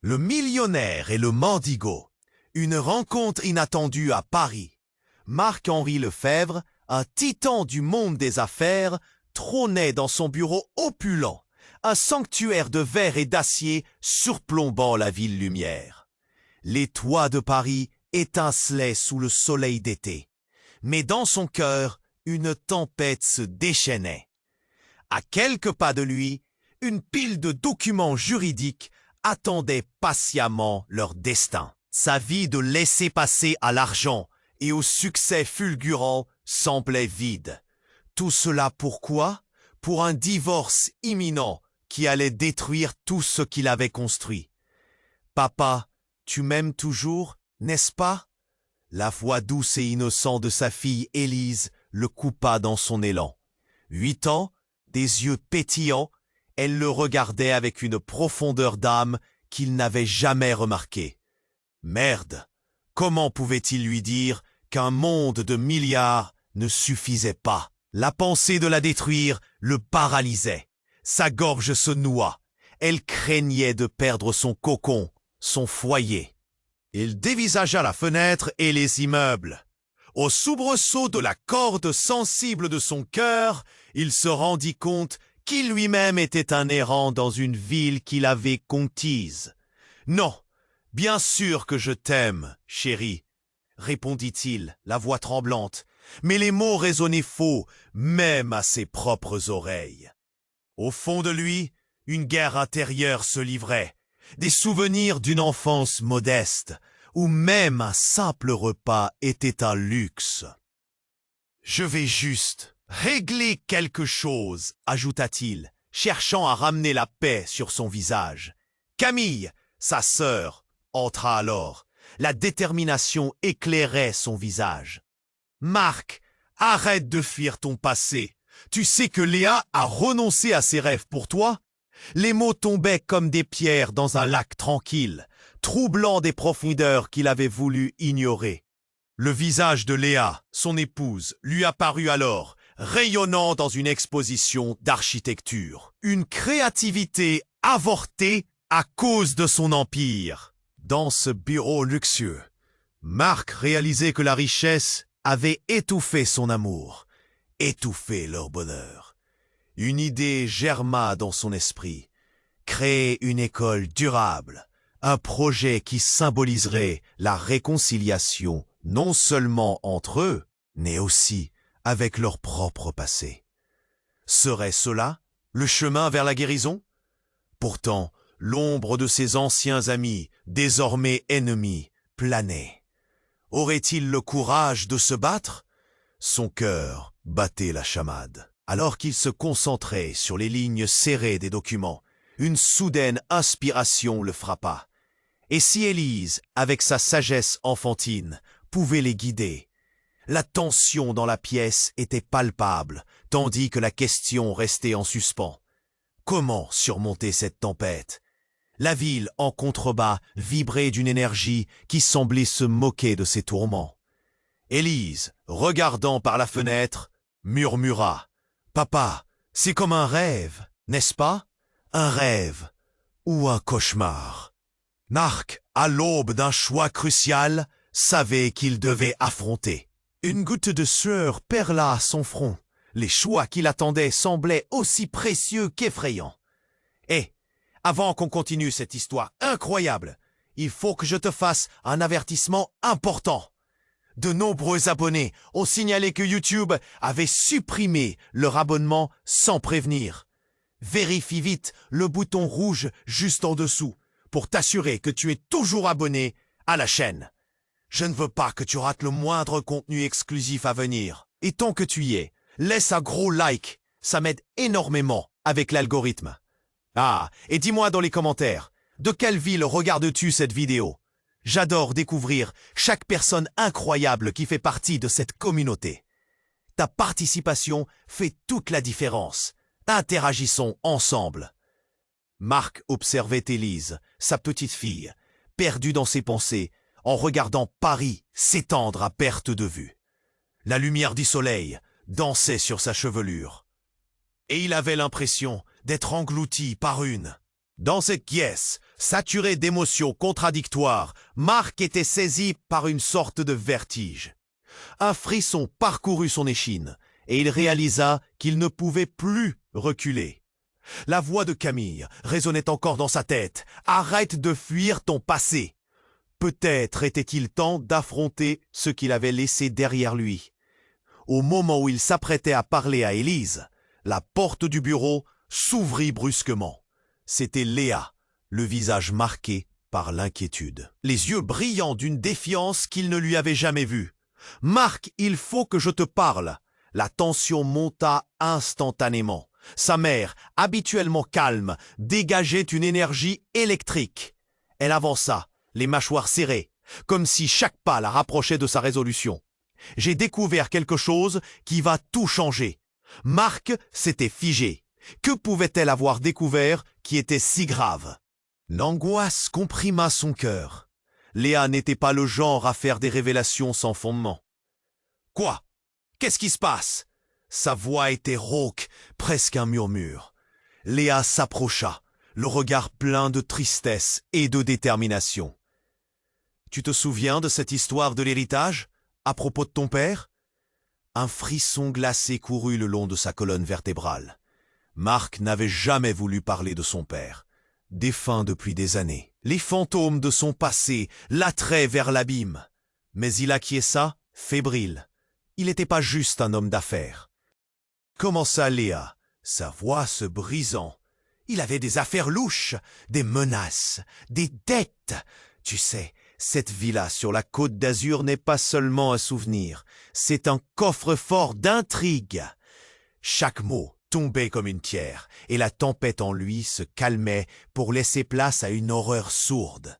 Le millionnaire et le mendigo. Une rencontre inattendue à Paris. Marc-Henri Lefebvre, un titan du monde des affaires, trônait dans son bureau opulent, un sanctuaire de verre et d'acier surplombant la ville lumière. Les toits de Paris étincelaient sous le soleil d'été, mais dans son cœur, une tempête se déchaînait. À quelques pas de lui, une pile de documents juridiques attendait patiemment leur destin. Sa vie de laisser-passer à l'argent et au succès fulgurant semblait vide. Tout cela pourquoi? Pour un divorce imminent qui allait détruire tout ce qu'il avait construit. « Papa, tu m'aimes toujours, n'est-ce pas ?» La voix douce et innocente de sa fille Élise le coupa dans son élan. 8 ans, des yeux pétillants, elle le regardait avec une profondeur d'âme qu'il n'avait jamais remarquée. Merde! Comment pouvait-il lui dire qu'un monde de milliards ne suffisait pas? La pensée de la détruire le paralysait. Sa gorge se noua. Elle craignait de perdre son cocon, son foyer. Il dévisagea la fenêtre et les immeubles. Au soubresaut de la corde sensible de son cœur, il se rendit compte qu'il lui-même était un errant dans une ville qu'il avait conquise. « Non, bien sûr que je t'aime, chérie, » répondit-il, la voix tremblante, mais les mots résonnaient faux, même à ses propres oreilles. Au fond de lui, une guerre intérieure se livrait, des souvenirs d'une enfance modeste, où même un simple repas était un luxe. « Je vais juste régler quelque chose, » ajouta-t-il, cherchant à ramener la paix sur son visage. Camille, sa sœur, entra alors. La détermination éclairait son visage. « Marc, arrête de fuir ton passé. Tu sais que Léa a renoncé à ses rêves pour toi ?» Les mots tombaient comme des pierres dans un lac tranquille, troublant des profondeurs qu'il avait voulu ignorer. Le visage de Léa, son épouse, lui apparut alors, rayonnant dans une exposition d'architecture. Une créativité avortée à cause de son empire. Dans ce bureau luxueux, Marc réalisait que la richesse avait étouffé son amour, étouffé leur bonheur. Une idée germa dans son esprit, créer une école durable, un projet qui symboliserait la réconciliation non seulement entre eux, mais aussi avec leur propre passé. Serait cela le chemin vers la guérison? Pourtant, l'ombre de ses anciens amis, désormais ennemis, planait. Aurait-il le courage de se battre? Son cœur battait la chamade. Alors qu'il se concentrait sur les lignes serrées des documents, une soudaine inspiration le frappa. Et si Élise, avec sa sagesse enfantine, pouvait les guider? La tension dans la pièce était palpable, tandis que la question restait en suspens. Comment surmonter cette tempête? La ville, en contrebas, vibrait d'une énergie qui semblait se moquer de ses tourments. Élise, regardant par la fenêtre, murmura. « Papa, c'est comme un rêve, n'est-ce pas? Un rêve ou un cauchemar. » Marc, à l'aube d'un choix crucial, savait qu'il devait affronter. Une goutte de sueur perla à son front. Les choix qui l'attendaient semblaient aussi précieux qu'effrayants. « Hé, avant qu'on continue cette histoire incroyable, il faut que je te fasse un avertissement important. » De nombreux abonnés ont signalé que YouTube avait supprimé leur abonnement sans prévenir. Vérifie vite le bouton rouge juste en dessous pour t'assurer que tu es toujours abonné à la chaîne. Je ne veux pas que tu rates le moindre contenu exclusif à venir. Et tant que tu y es, laisse un gros like, ça m'aide énormément avec l'algorithme. Ah, et dis-moi dans les commentaires, de quelle ville regardes-tu cette vidéo? J'adore découvrir chaque personne incroyable qui fait partie de cette communauté. Ta participation fait toute la différence. Interagissons ensemble. Marc observait Élise, sa petite fille, perdue dans ses pensées, en regardant Paris s'étendre à perte de vue. La lumière du soleil dansait sur sa chevelure. Et il avait l'impression d'être englouti par une. Dans cette pièce, Saturé d'émotions contradictoires, Marc était saisi par une sorte de vertige. Un frisson parcourut son échine, et il réalisa qu'il ne pouvait plus reculer. La voix de Camille résonnait encore dans sa tête. « Arrête de fuir ton passé !» Peut-être était-il temps d'affronter ce qu'il avait laissé derrière lui. Au moment où il s'apprêtait à parler à Élise, la porte du bureau s'ouvrit brusquement. C'était Léa, le visage marqué par l'inquiétude. Les yeux brillants d'une défiance qu'il ne lui avait jamais vue. « Marc, il faut que je te parle !» La tension monta instantanément. Sa mère, habituellement calme, dégageait une énergie électrique. Elle avança, les mâchoires serrées, comme si chaque pas la rapprochait de sa résolution. « J'ai découvert quelque chose qui va tout changer. » Marc s'était figé. Que pouvait-elle avoir découvert qui était si grave? L'angoisse comprima son cœur. Léa n'était pas le genre à faire des révélations sans fondement. « Quoi? Qu'est-ce qui se passe ?» Sa voix était rauque, presque un murmure. Léa s'approcha, le regard plein de tristesse et de détermination. « Tu te souviens de cette histoire de l'héritage, à propos de ton père ?» Un frisson glacé courut le long de sa colonne vertébrale. Marc n'avait jamais voulu parler de son père, défunt depuis des années. Les fantômes de son passé l'attraient vers l'abîme. Mais il acquiesça, fébrile. Il n'était pas juste un homme d'affaires. Commença Léa, sa voix se brisant. Il avait des affaires louches, des menaces, des dettes. Tu sais, cette villa sur la côte d'Azur n'est pas seulement un souvenir, c'est un coffre-fort d'intrigues. Chaque mot tombait comme une pierre, et la tempête en lui se calmait pour laisser place à une horreur sourde.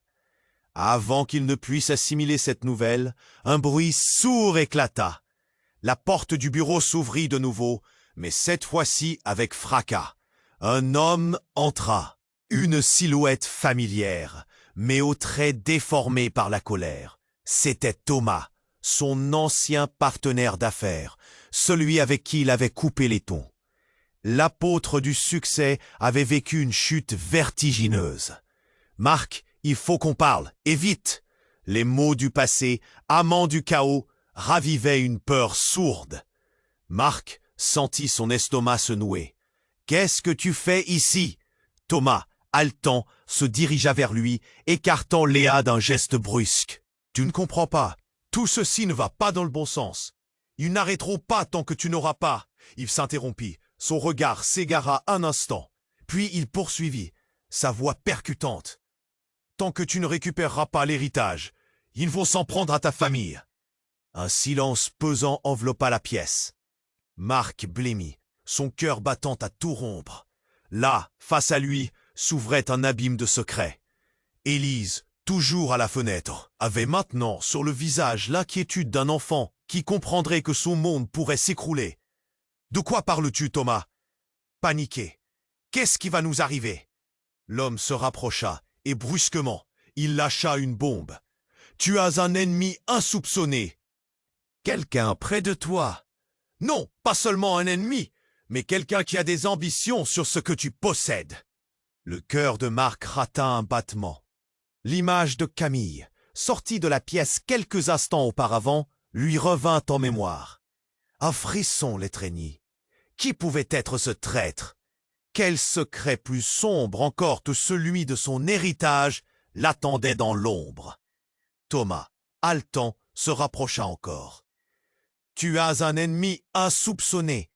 Avant qu'il ne puisse assimiler cette nouvelle, un bruit sourd éclata. La porte du bureau s'ouvrit de nouveau, mais cette fois-ci avec fracas. Un homme entra, une silhouette familière, mais aux traits déformés par la colère. C'était Thomas, son ancien partenaire d'affaires, celui avec qui il avait coupé les tons. L'apôtre du succès avait vécu une chute vertigineuse. « Marc, il faut qu'on parle, et vite !» Les mots du passé, amants du chaos, ravivaient une peur sourde. Marc sentit son estomac se nouer. « Qu'est-ce que tu fais ici ?» Thomas, haletant, se dirigea vers lui, écartant Léa d'un geste brusque. « Tu ne comprends pas. Tout ceci ne va pas dans le bon sens. Ils n'arrêteront pas tant que tu n'auras pas. » Il s'interrompit. Son regard s'égara un instant. Puis il poursuivit, sa voix percutante. « Tant que tu ne récupéreras pas l'héritage, ils vont s'en prendre à ta famille. » Un silence pesant enveloppa la pièce. Marc blêmit, son cœur battant à tout rompre. Là, face à lui, s'ouvrait un abîme de secrets. Élise, toujours à la fenêtre, avait maintenant sur le visage l'inquiétude d'un enfant qui comprendrait que son monde pourrait s'écrouler. « De quoi parles-tu, Thomas ?» Paniqué. « Qu'est-ce qui va nous arriver ?» L'homme se rapprocha, et brusquement, il lâcha une bombe. « Tu as un ennemi insoupçonné. »« Quelqu'un près de toi. » »« Non, pas seulement un ennemi, mais quelqu'un qui a des ambitions sur ce que tu possèdes. » Le cœur de Marc rata un battement. L'image de Camille, sortie de la pièce quelques instants auparavant, lui revint en mémoire. Un frisson l'étreignit. Qui pouvait être ce traître? Quel secret plus sombre encore que celui de son héritage l'attendait dans l'ombre? Thomas, haletant, se rapprocha encore. « Tu as un ennemi insoupçonné.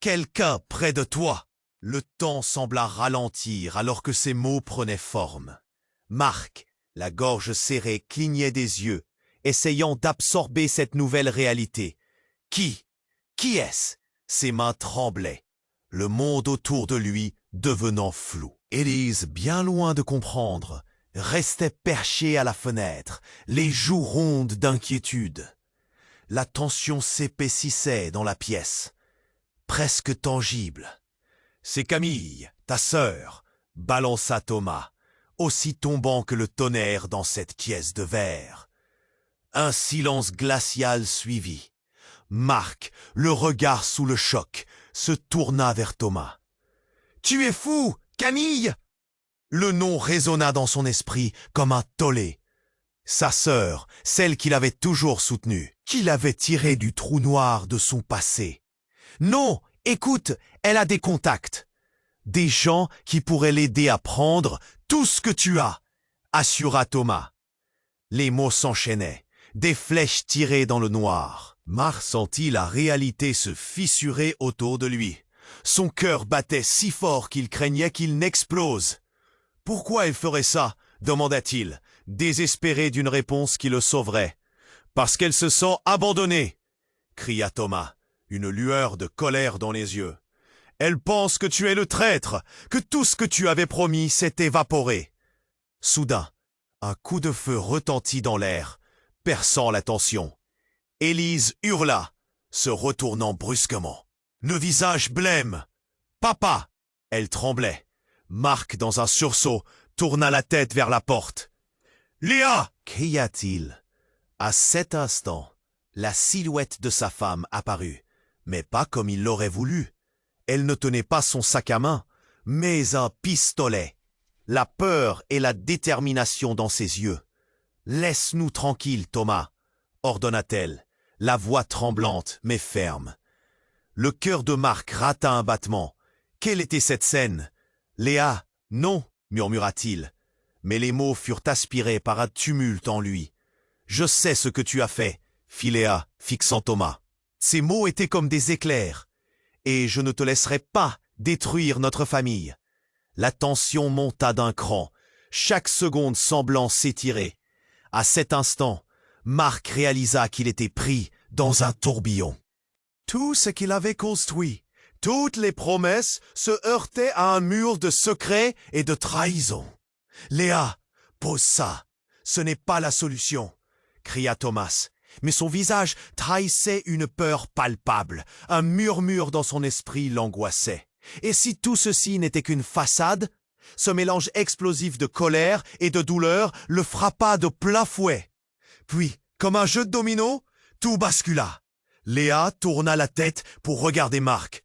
Quelqu'un près de toi. » Le temps sembla ralentir alors que ces mots prenaient forme. Marc, la gorge serrée, clignait des yeux, essayant d'absorber cette nouvelle réalité. Qui est-ce? Ses mains tremblaient, le monde autour de lui devenant flou. Élise, bien loin de comprendre, restait perchée à la fenêtre, les joues rondes d'inquiétude. La tension s'épaississait dans la pièce, presque tangible. « C'est Camille, ta sœur », balança Thomas, aussi tombant que le tonnerre dans cette pièce de verre. Un silence glacial suivit. Marc, le regard sous le choc, se tourna vers Thomas. « Tu es fou, Camille ?» Le nom résonna dans son esprit comme un tollé. Sa sœur, celle qu'il avait toujours soutenue, qu'il avait tirée du trou noir de son passé. Non, écoute, elle a des contacts. Des gens qui pourraient l'aider à prendre tout ce que tu as, assura Thomas. Les mots s'enchaînaient, des flèches tirées dans le noir. Marc sentit la réalité se fissurer autour de lui. Son cœur battait si fort qu'il craignait qu'il n'explose. « Pourquoi elle ferait ça ?» demanda-t-il, désespéré d'une réponse qui le sauverait. « Parce qu'elle se sent abandonnée !» cria Thomas, une lueur de colère dans les yeux. « Elle pense que tu es le traître, que tout ce que tu avais promis s'est évaporé. » Soudain, un coup de feu retentit dans l'air, perçant la tension. Élise hurla, se retournant brusquement. Le visage blême. « Papa !» Elle tremblait. Marc, dans un sursaut, tourna la tête vers la porte. « Léa !» cria-t-il. À cet instant, la silhouette de sa femme apparut, mais pas comme il l'aurait voulu. Elle ne tenait pas son sac à main, mais un pistolet. La peur et la détermination dans ses yeux. « Laisse-nous tranquilles, Thomas !» ordonna-t-elle, la voix tremblante mais ferme. Le cœur de Marc rata un battement. Quelle était cette scène? « Léa, non !» murmura-t-il. Mais les mots furent aspirés par un tumulte en lui. « Je sais ce que tu as fait !» fit Léa, fixant Thomas. Ces mots étaient comme des éclairs. « Et je ne te laisserai pas détruire notre famille. » La tension monta d'un cran, chaque seconde semblant s'étirer. À cet instant, Marc réalisa qu'il était pris dans un tourbillon. Tout ce qu'il avait construit, toutes les promesses se heurtaient à un mur de secrets et de trahison. « Léa, pose ça, ce n'est pas la solution !» cria Thomas. Mais son visage trahissait une peur palpable. Un murmure dans son esprit l'angoissait. Et si tout ceci n'était qu'une façade? Ce mélange explosif de colère et de douleur le frappa de plein fouet. Puis, comme un jeu de dominos, tout bascula. Léa tourna la tête pour regarder Marc.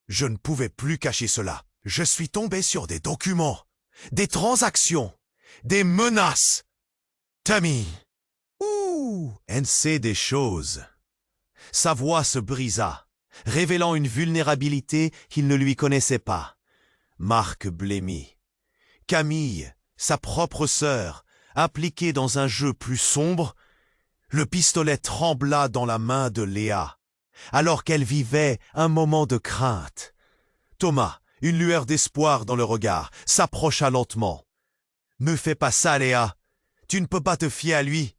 Je ne pouvais plus cacher cela. Je suis tombé sur des documents, des transactions, des menaces. Tammy! Ouh! Elle sait des choses. Sa voix se brisa, révélant une vulnérabilité qu'il ne lui connaissait pas. Marc blêmit. Camille, sa propre sœur, impliquée dans un jeu plus sombre, le pistolet trembla dans la main de Léa, alors qu'elle vivait un moment de crainte. Thomas, une lueur d'espoir dans le regard, s'approcha lentement. « Ne fais pas ça, Léa. Tu ne peux pas te fier à lui. »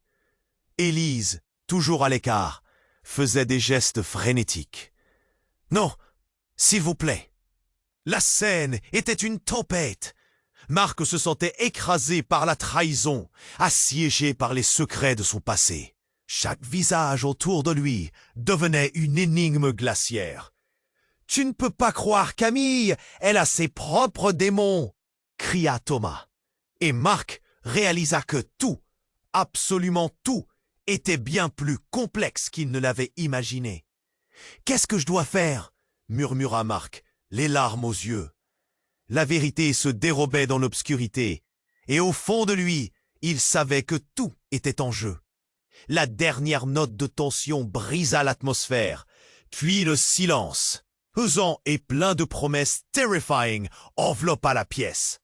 Élise, toujours à l'écart, faisait des gestes frénétiques. « Non, s'il vous plaît. » La scène était une tempête. Marc se sentait écrasé par la trahison, assiégé par les secrets de son passé. Chaque visage autour de lui devenait une énigme glaciaire. « Tu ne peux pas croire Camille, elle a ses propres démons !» cria Thomas. Et Marc réalisa que tout, absolument tout, était bien plus complexe qu'il ne l'avait imaginé. « Qu'est-ce que je dois faire ?» murmura Marc, les larmes aux yeux. La vérité se dérobait dans l'obscurité, et au fond de lui, il savait que tout était en jeu. La dernière note de tension brisa l'atmosphère, puis le silence, pesant et plein de promesses terrifying, enveloppa la pièce.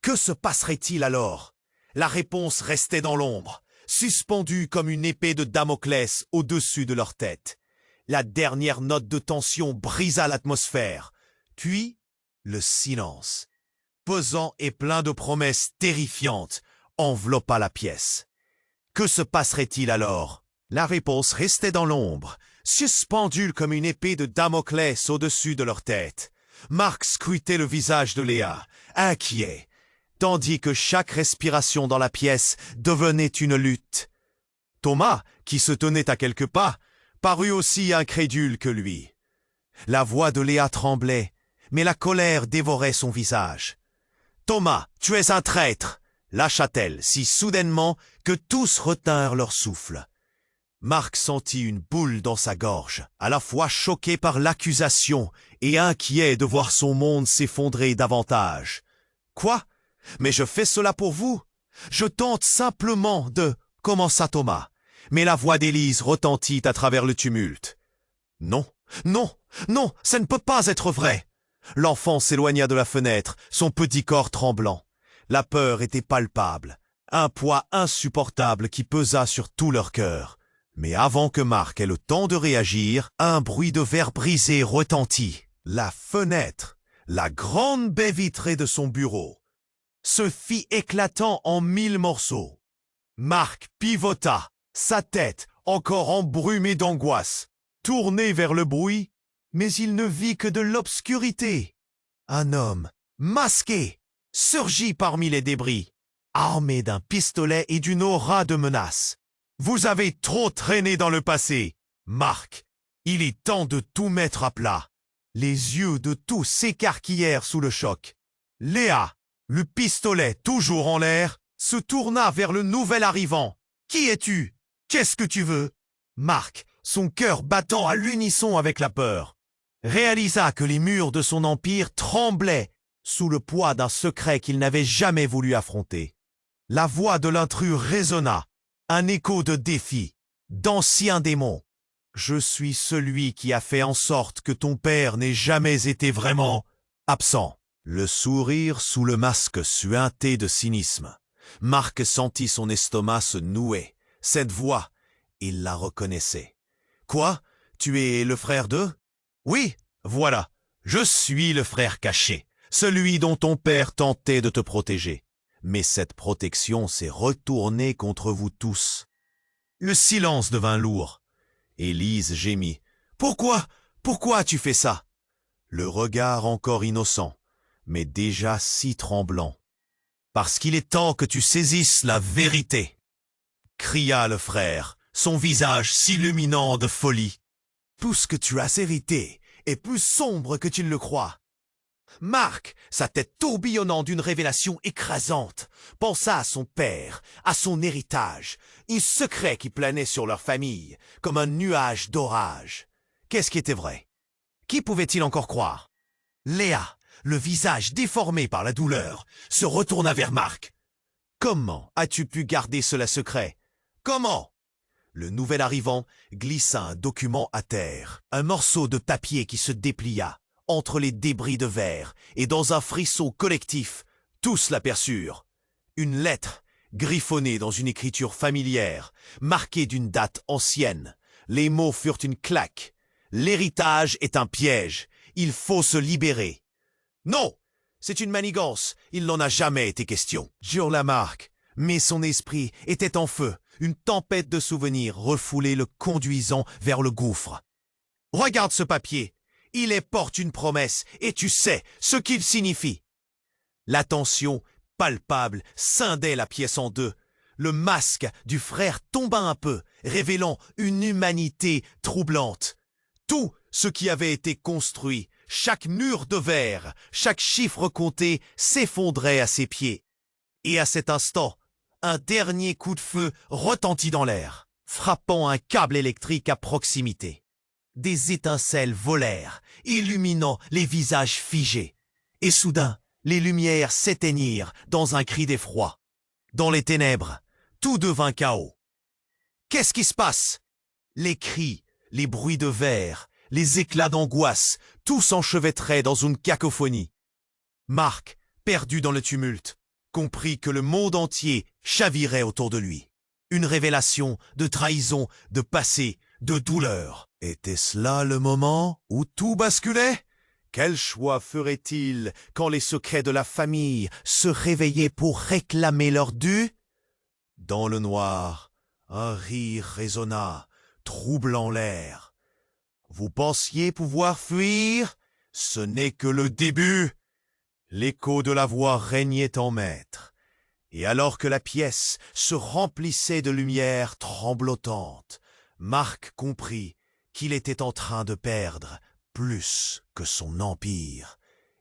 Que se passerait-il alors? La réponse restait dans l'ombre, suspendue comme une épée de Damoclès au-dessus de leur tête. La dernière note de tension brisa l'atmosphère, puis le silence, pesant et plein de promesses terrifiantes, enveloppa la pièce. Que se passerait-il alors? La réponse restait dans l'ombre, suspendue comme une épée de Damoclès au-dessus de leur tête. Marc scrutait le visage de Léa, inquiet, tandis que chaque respiration dans la pièce devenait une lutte. Thomas, qui se tenait à quelques pas, parut aussi incrédule que lui. La voix de Léa tremblait, mais la colère dévorait son visage. « Thomas, tu es un traître !» lâcha-t-elle si soudainement que tous retinrent leur souffle. Marc sentit une boule dans sa gorge, à la fois choqué par l'accusation et inquiet de voir son monde s'effondrer davantage. « Quoi ? Mais je fais cela pour vous. Je tente simplement de... commença Thomas. Mais la voix d'Élise retentit à travers le tumulte. Non, non, non, ça ne peut pas être vrai. L'enfant s'éloigna de la fenêtre, son petit corps tremblant. La peur était palpable, un poids insupportable qui pesa sur tout leur cœur. Mais avant que Marc ait le temps de réagir, un bruit de verre brisé retentit. La fenêtre, la grande baie vitrée de son bureau, se fit éclatant en 1000 morceaux. Marc pivota, sa tête, encore embrumée d'angoisse, tournée vers le bruit, mais il ne vit que de l'obscurité. Un homme, masqué, surgit parmi les débris, armé d'un pistolet et d'une aura de menace. Vous avez trop traîné dans le passé, Marc. Il est temps de tout mettre à plat. Les yeux de tous s'écarquillèrent sous le choc. Léa, le pistolet toujours en l'air, se tourna vers le nouvel arrivant. Qui es-tu? Qu'est-ce que tu veux? Marc, son cœur battant à l'unisson avec la peur, réalisa que les murs de son empire tremblaient sous le poids d'un secret qu'il n'avait jamais voulu affronter. La voix de l'intrus résonna, un écho de défi, d'anciens démons. Je suis celui qui a fait en sorte que ton père n'ait jamais été vraiment absent. Le sourire sous le masque suinté de cynisme. Marc sentit son estomac se nouer. Cette voix, il la reconnaissait. Quoi? Tu es le frère de? Oui, voilà. Je suis le frère caché, celui dont ton père tentait de te protéger. Mais cette protection s'est retournée contre vous tous. Le silence devint lourd. Élise gémit. Pourquoi? Pourquoi as-tu fait ça? Le regard encore innocent, mais déjà si tremblant. Parce qu'il est temps que tu saisisses la vérité, cria le frère, son visage s'illuminant de folie. Tout ce que tu as hérité est plus sombre que tu ne le crois. Marc, sa tête tourbillonnant d'une révélation écrasante, pensa à son père, à son héritage, un secret qui planait sur leur famille, comme un nuage d'orage. Qu'est-ce qui était vrai? Qui pouvait-il encore croire? Léa, le visage déformé par la douleur, se retourna vers Marc. Comment as-tu pu garder cela secret? Comment? Le nouvel arrivant glissa un document à terre, un morceau de papier qui se déplia entre les débris de verre, et dans un frisson collectif, tous l'aperçurent. Une lettre, griffonnée dans une écriture familière, marquée d'une date ancienne. Les mots furent une claque. L'héritage est un piège. Il faut se libérer. Non, c'est une manigance. Il n'en a jamais été question. Hurla Marc, mais son esprit était en feu. Une tempête de souvenirs refoulés le conduisant vers le gouffre. Regarde ce papier. Il porte une promesse, et tu sais ce qu'il signifie. La tension, palpable, scindait la pièce en deux. Le masque du frère tomba un peu, révélant une humanité troublante. Tout ce qui avait été construit, chaque mur de verre, chaque chiffre compté s'effondrait à ses pieds. Et à cet instant, un dernier coup de feu retentit dans l'air, frappant un câble électrique à proximité. Des étincelles volèrent, illuminant les visages figés. Et soudain, les lumières s'éteignirent dans un cri d'effroi. Dans les ténèbres, tout devint chaos. Qu'est-ce qui se passe? Les cris, les bruits de verre, les éclats d'angoisse, tout s'enchevêtrait dans une cacophonie. Marc, perdu dans le tumulte, comprit que le monde entier chavirait autour de lui. Une révélation de trahison, de passé, de douleur. Était-ce là le moment où tout basculait? Quel choix ferait-il quand les secrets de la famille se réveillaient pour réclamer leur dû? Dans le noir, un rire résonna, troublant l'air. Vous pensiez pouvoir fuir? Ce n'est que le début. L'écho de la voix régnait en maître. Et alors que la pièce se remplissait de lumière tremblotante, Marc comprit qu'il était en train de perdre plus que son empire.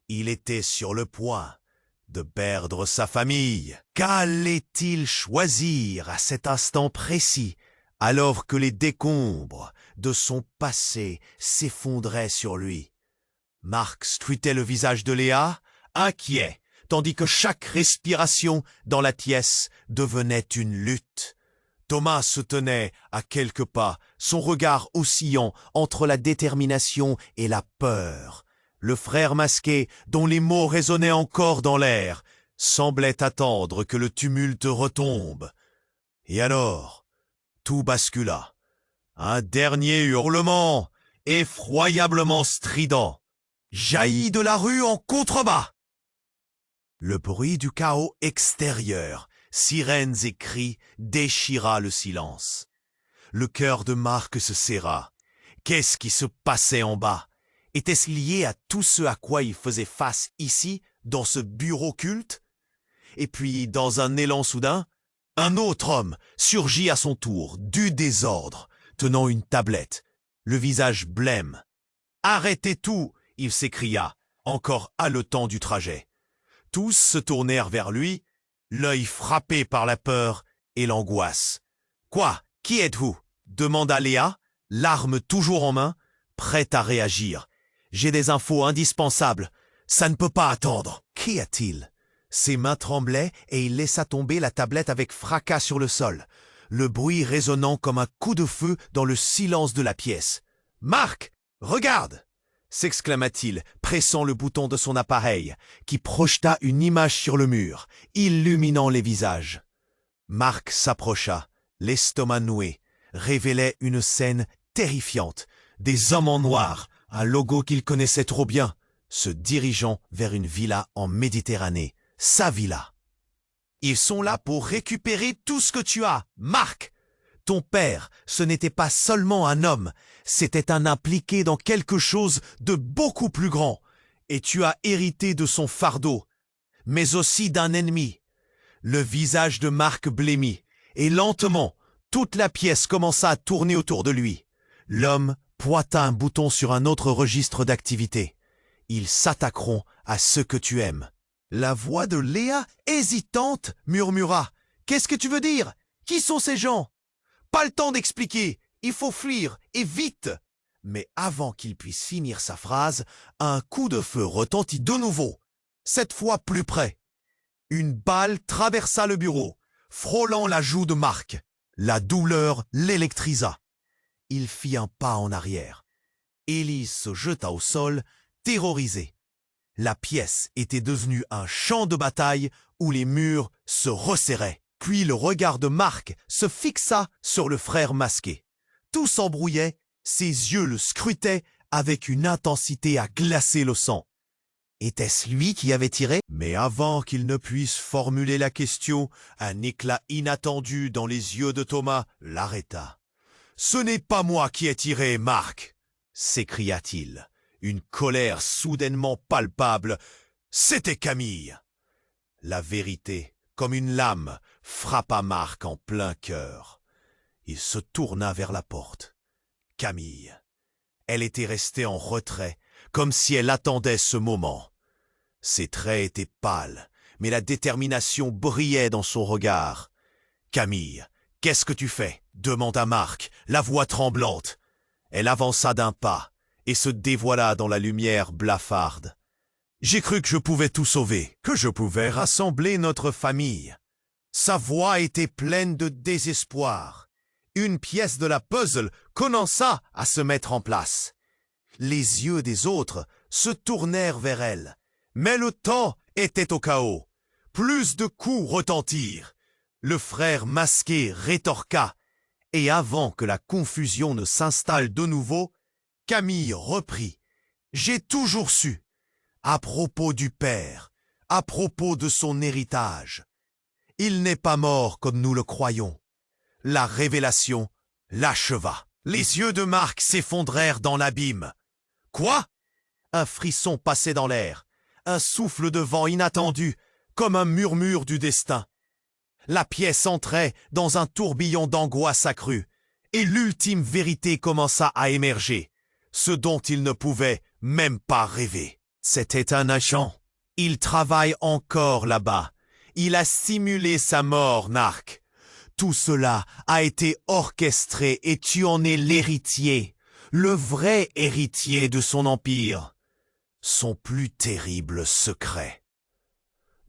Il était sur le point de perdre sa famille. Qu'allait-il choisir à cet instant précis, alors que les décombres de son passé s'effondraient sur lui? Marc scrutait le visage de Léa, inquiet, tandis que chaque respiration dans la pièce devenait une lutte. Thomas se tenait à quelques pas, son regard oscillant entre la détermination et la peur. Le frère masqué, dont les mots résonnaient encore dans l'air, semblait attendre que le tumulte retombe. Et alors, tout bascula. Un dernier hurlement, effroyablement strident, jaillit de la rue en contrebas. Le bruit du chaos extérieur, sirènes et cris, déchira le silence. Le cœur de Marc se serra. Qu'est-ce qui se passait en bas? Était-ce lié à tout ce à quoi il faisait face ici, dans ce bureau culte? Et puis, dans un élan soudain, un autre homme surgit à son tour, du désordre, tenant une tablette, le visage blême. « Arrêtez tout !» il s'écria, encore haletant du trajet. Tous se tournèrent vers lui, l'œil frappé par la peur et l'angoisse. « Quoi? Qui êtes-vous » demanda Léa, l'arme toujours en main, prête à réagir. « J'ai des infos indispensables. Ça ne peut pas attendre. » Qu'y a-t-il? Ses mains tremblaient et il laissa tomber la tablette avec fracas sur le sol, le bruit résonnant comme un coup de feu dans le silence de la pièce. « Marc, regarde !» s'exclama-t-il, pressant le bouton de son appareil, qui projeta une image sur le mur, illuminant les visages. Marc s'approcha, l'estomac noué, révélait une scène terrifiante, des hommes en noir, un logo qu'il connaissait trop bien, se dirigeant vers une villa en Méditerranée, sa villa. Ils sont là pour récupérer tout ce que tu as, Marc. Ton père, ce n'était pas seulement un homme, c'était un impliqué dans quelque chose de beaucoup plus grand, et tu as hérité de son fardeau, mais aussi d'un ennemi. Le visage de Marc blêmit, et lentement, toute la pièce commença à tourner autour de lui. L'homme pointa un bouton sur un autre registre d'activité. Ils s'attaqueront à ce que tu aimes. La voix de Léa, hésitante, murmura. « Qu'est-ce que tu veux dire? Qui sont ces gens? Pas le temps d'expliquer. Il faut fuir, et vite !» Mais avant qu'il puisse finir sa phrase, un coup de feu retentit de nouveau, cette fois plus près. Une balle traversa le bureau, frôlant la joue de Marc. La douleur l'électrisa. Il fit un pas en arrière. Élise se jeta au sol, terrorisée. La pièce était devenue un champ de bataille où les murs se resserraient. Puis le regard de Marc se fixa sur le frère masqué. Tout s'embrouillait, ses yeux le scrutaient avec une intensité à glacer le sang. Était-ce lui qui avait tiré? Mais avant qu'il ne puisse formuler la question, un éclat inattendu dans les yeux de Thomas l'arrêta. « Ce n'est pas moi qui ai tiré, Marc !» s'écria-t-il, une colère soudainement palpable. « C'était Camille !» La vérité, comme une lame, frappa Marc en plein cœur. Il se tourna vers la porte. Camille. Elle était restée en retrait, comme si elle attendait ce moment. Ses traits étaient pâles, mais la détermination brillait dans son regard. « Camille, qu'est-ce que tu fais ?» demanda Marc, la voix tremblante. Elle avança d'un pas et se dévoila dans la lumière blafarde. « J'ai cru que je pouvais tout sauver, que je pouvais rassembler notre famille. » Sa voix était pleine de désespoir. Une pièce de la puzzle commença à se mettre en place. Les yeux des autres se tournèrent vers elle. Mais le temps était au chaos. Plus de coups retentirent. Le frère masqué rétorqua. Et avant que la confusion ne s'installe de nouveau, Camille reprit. « J'ai toujours su. À propos du père, à propos de son héritage. Il n'est pas mort comme nous le croyons. » La révélation l'acheva. Les yeux de Marc s'effondrèrent dans l'abîme. « Quoi ?» Un frisson passait dans l'air, un souffle de vent inattendu, comme un murmure du destin. La pièce entrait dans un tourbillon d'angoisse accrue, et l'ultime vérité commença à émerger, ce dont il ne pouvait même pas rêver. C'était un agent. Il travaille encore là-bas. Il a simulé sa mort, Marc. Tout cela a été orchestré et tu en es l'héritier, le vrai héritier de son empire. Son plus terrible secret.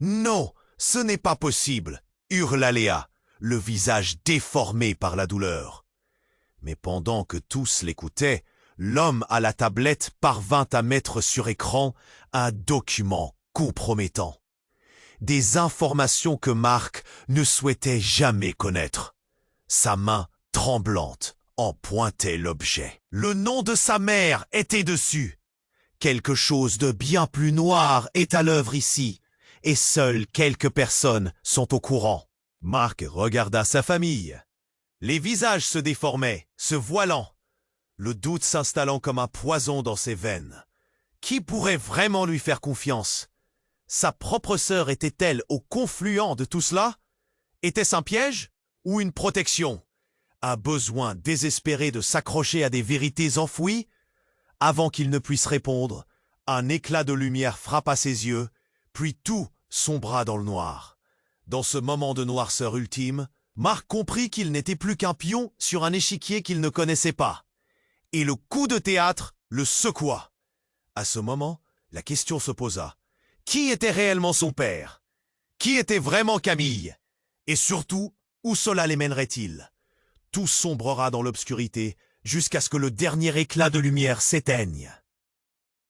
Non, ce n'est pas possible, hurla Léa, le visage déformé par la douleur. Mais pendant que tous l'écoutaient, l'homme à la tablette parvint à mettre sur écran un document compromettant. Des informations que Marc ne souhaitait jamais connaître. Sa main tremblante en pointait l'objet. Le nom de sa mère était dessus. Quelque chose de bien plus noir est à l'œuvre ici, et seules quelques personnes sont au courant. Marc regarda sa famille. Les visages se déformaient, se voilant, le doute s'installant comme un poison dans ses veines. Qui pourrait vraiment lui faire confiance? Sa propre sœur était-elle au confluent de tout cela? Était-ce un piège ou une protection? Un besoin désespéré de s'accrocher à des vérités enfouies? Avant qu'il ne puisse répondre, un éclat de lumière frappa ses yeux, puis tout sombra dans le noir. Dans ce moment de noirceur ultime, Marc comprit qu'il n'était plus qu'un pion sur un échiquier qu'il ne connaissait pas. Et le coup de théâtre le secoua. À ce moment, la question se posa. Qui était réellement son père? Qui était vraiment Camille? Et surtout, où cela les mènerait-il? Tout sombrera dans l'obscurité jusqu'à ce que le dernier éclat de lumière s'éteigne.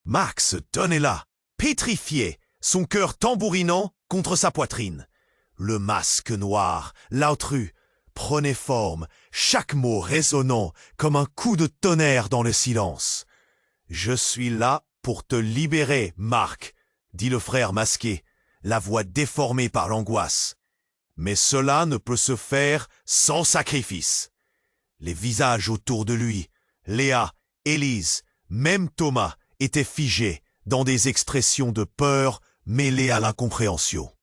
Marc se tenait là, pétrifié, son cœur tambourinant contre sa poitrine. Le masque noir, l'intrus, prenait forme, chaque mot résonnant comme un coup de tonnerre dans le silence. « Je suis là pour te libérer, Marc », dit le frère masqué, la voix déformée par l'angoisse. Mais cela ne peut se faire sans sacrifice. Les visages autour de lui, Léa, Élise, même Thomas, étaient figés dans des expressions de peur mêlées à l'incompréhension.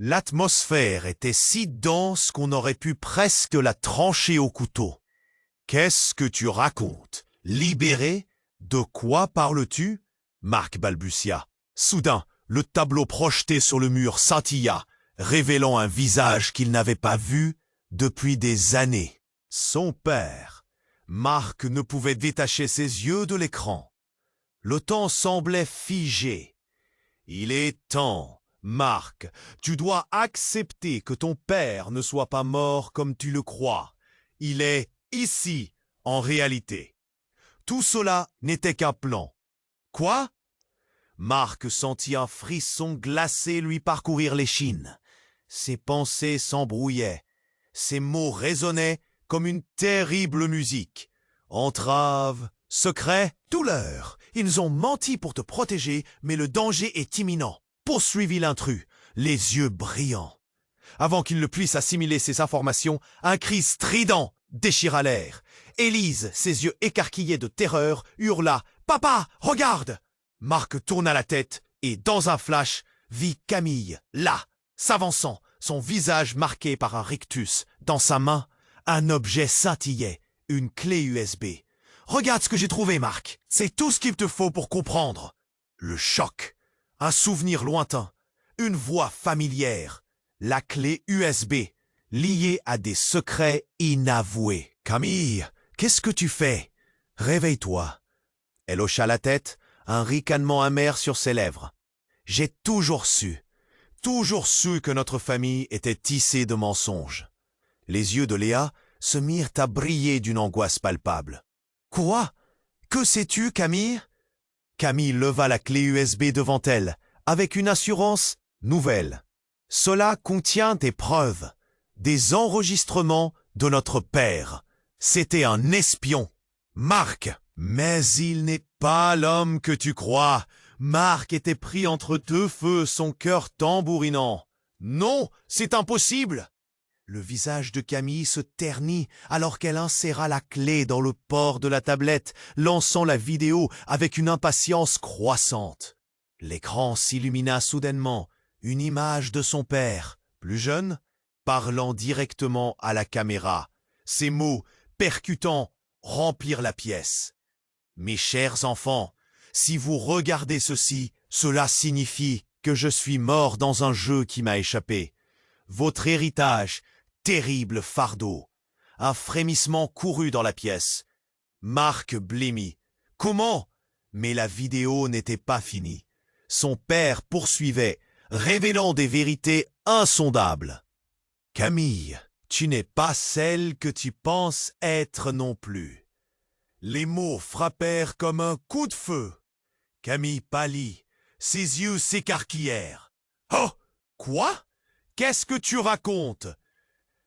L'atmosphère était si dense qu'on aurait pu presque la trancher au couteau. « Qu'est-ce que tu racontes? Libéré? De quoi parles-tu » Marc balbutia. Soudain, le tableau projeté sur le mur scintilla, révélant un visage qu'il n'avait pas vu depuis des années. Son père. Marc ne pouvait détacher ses yeux de l'écran. Le temps semblait figé. Il est temps. Marc, tu dois accepter que ton père ne soit pas mort comme tu le crois. Il est ici, en réalité. Tout cela n'était qu'un plan. Quoi? Marc sentit un frisson glacé lui parcourir l'échine. Ses pensées s'embrouillaient. Ses mots résonnaient comme une terrible musique. Entrave, secret, douleur. Ils ont menti pour te protéger, mais le danger est imminent. Poursuivit l'intrus, les yeux brillants. Avant qu'il ne puisse assimiler ces informations, un cri strident déchira l'air. Élise, ses yeux écarquillés de terreur, hurla « Papa, regarde !» Marc tourna la tête et, dans un flash, vit Camille, là, s'avançant, son visage marqué par un rictus. Dans sa main, un objet scintillait, une clé USB. « Regarde ce que j'ai trouvé, Marc. C'est tout ce qu'il te faut pour comprendre. » Le choc. Un souvenir lointain, une voix familière, la clé USB, liée à des secrets inavoués. « Camille, qu'est-ce que tu fais? Réveille-toi. » Elle hocha la tête, un ricanement amer sur ses lèvres. « J'ai toujours su que notre famille était tissée de mensonges. » Les yeux de Léa se mirent à briller d'une angoisse palpable. « Quoi? Que sais-tu, Camille ?» Camille leva la clé USB devant elle, avec une assurance nouvelle. « Cela contient des preuves, des enregistrements de notre père. C'était un espion. Marc, mais il n'est pas l'homme que tu crois. » Marc était pris entre deux feux, son cœur tambourinant. « Non, c'est impossible !» Le visage de Camille se ternit alors qu'elle inséra la clé dans le port de la tablette, lançant la vidéo avec une impatience croissante. L'écran s'illumina soudainement, une image de son père, plus jeune, parlant directement à la caméra. Ces mots, percutants, remplirent la pièce. « Mes chers enfants, si vous regardez ceci, cela signifie que je suis mort dans un jeu qui m'a échappé. Votre héritage, terrible fardeau. » Un frémissement courut dans la pièce. Marc blêmit. Comment? Mais la vidéo n'était pas finie. Son père poursuivait, révélant des vérités insondables. Camille, tu n'es pas celle que tu penses être non plus. Les mots frappèrent comme un coup de feu. Camille pâlit, ses yeux s'écarquillèrent. « Oh! Quoi? Qu'est-ce que tu racontes?